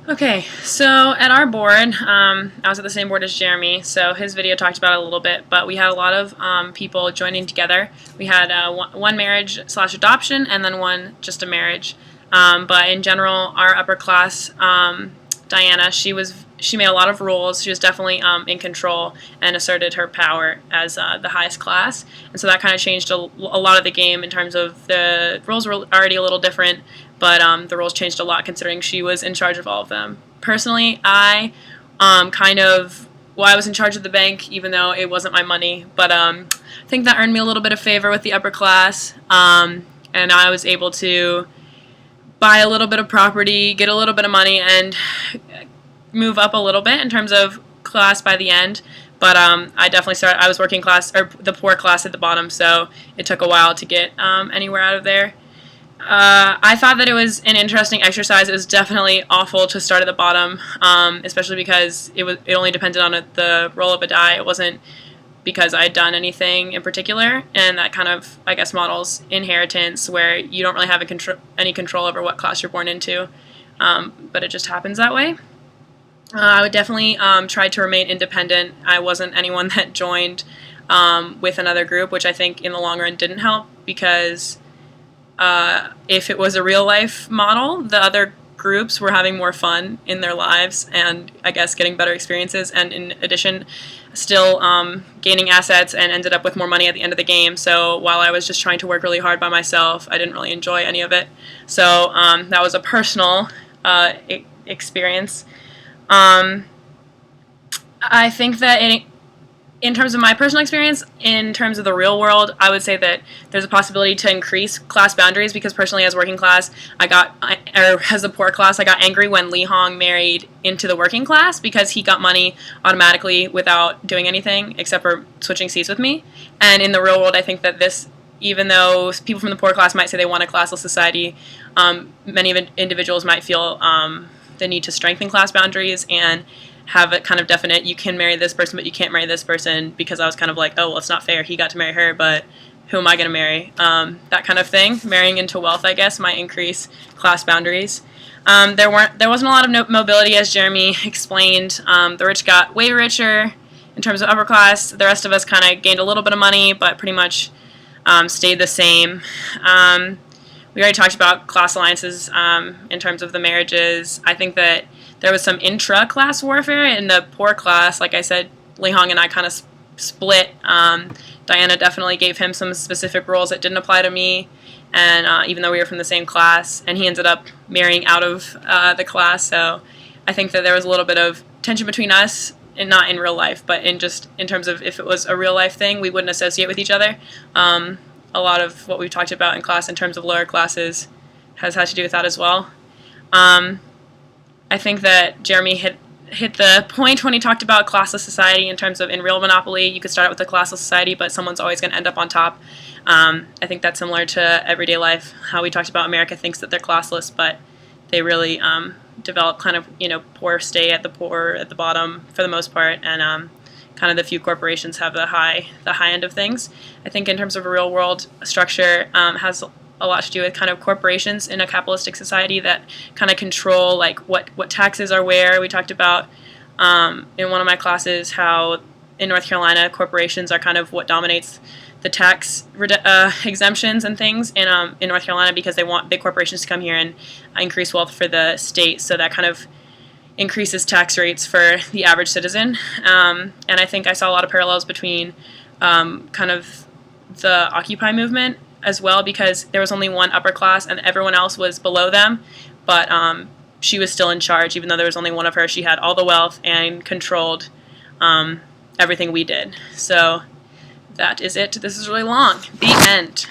Okay, so at our board, I was at the same board as Jeremy, so his video talked about it a little bit, but we had a lot of people joining together. We had one marriage slash adoption and then one just a marriage. But in general, our upper class, Diana, she made a lot of rules. She was definitely in control and asserted her power as the highest class. And so that kind of changed a lot of the game in terms of the rules were already a little different, but the rules changed a lot considering she was in charge of all of them. Personally, I I was in charge of the bank even though it wasn't my money, but I think that earned me a little bit of favor with the upper class, and I was able to buy a little bit of property, get a little bit of money, and move up a little bit in terms of class by the end. But I was working class, or the poor class at the bottom, so it took a while to get anywhere out of there. I thought that it was an interesting exercise. It was definitely awful to start at the bottom, especially because it only depended on the roll of a die. It wasn't because I had done anything in particular, and that kind of, I guess, models inheritance, where you don't really have any control over what class you're born into, but it just happens that way. I would definitely try to remain independent. I wasn't anyone that joined with another group, which I think in the long run didn't help, because if it was a real life model, the other groups were having more fun in their lives and I guess getting better experiences, and in addition still gaining assets, and ended up with more money at the end of the game. So while I was just trying to work really hard by myself, I didn't really enjoy any of it. So that was a personal experience. I think that in terms of my personal experience, in terms of the real world, I would say that there's a possibility to increase class boundaries, because personally as working class, as a poor class, I got angry when Li Hong married into the working class, because he got money automatically without doing anything except for switching seats with me. And in the real world, I think that even though people from the poor class might say they want a classless society, many individuals might feel the need to strengthen class boundaries and have it kind of definite, you can marry this person but you can't marry this person, because I was kind of like, oh, well, it's not fair, he got to marry her, but who am I going to marry? That kind of thing. Marrying into wealth, I guess, might increase class boundaries. There wasn't a lot of mobility, as Jeremy explained. The rich got way richer in terms of upper class. The rest of us kind of gained a little bit of money, but pretty much stayed the same. We already talked about class alliances in terms of the marriages. I think that there was some intra-class warfare in the poor class. Like I said, Li Hong and I kind of split. Diana definitely gave him some specific rules that didn't apply to me, and even though we were from the same class, and he ended up marrying out of the class. So I think that there was a little bit of tension between us, and not in real life, but in terms of if it was a real life thing, we wouldn't associate with each other. A lot of what we've talked about in class in terms of lower classes has had to do with that as well. I think that Jeremy hit the point when he talked about classless society in terms of in real Monopoly, you could start out with a classless society, but someone's always going to end up on top. I think that's similar to everyday life, how we talked about America thinks that they're classless, but they really develop kind of, poor stay at the bottom for the most part, and kind of the few corporations have the high end of things. I think in terms of a real world structure, has a lot to do with kind of corporations in a capitalistic society that kind of control like what taxes are where. We talked about in one of my classes how in North Carolina corporations are kind of what dominates the tax exemptions and things in North Carolina, because they want big corporations to come here and increase wealth for the state, so that kind of increases tax rates for the average citizen. And I think I saw a lot of parallels between kind of the Occupy movement as well, because there was only one upper class and everyone else was below them, but she was still in charge. Even though there was only one of her, she had all the wealth and controlled everything we did. So that is it. This is really long. The end.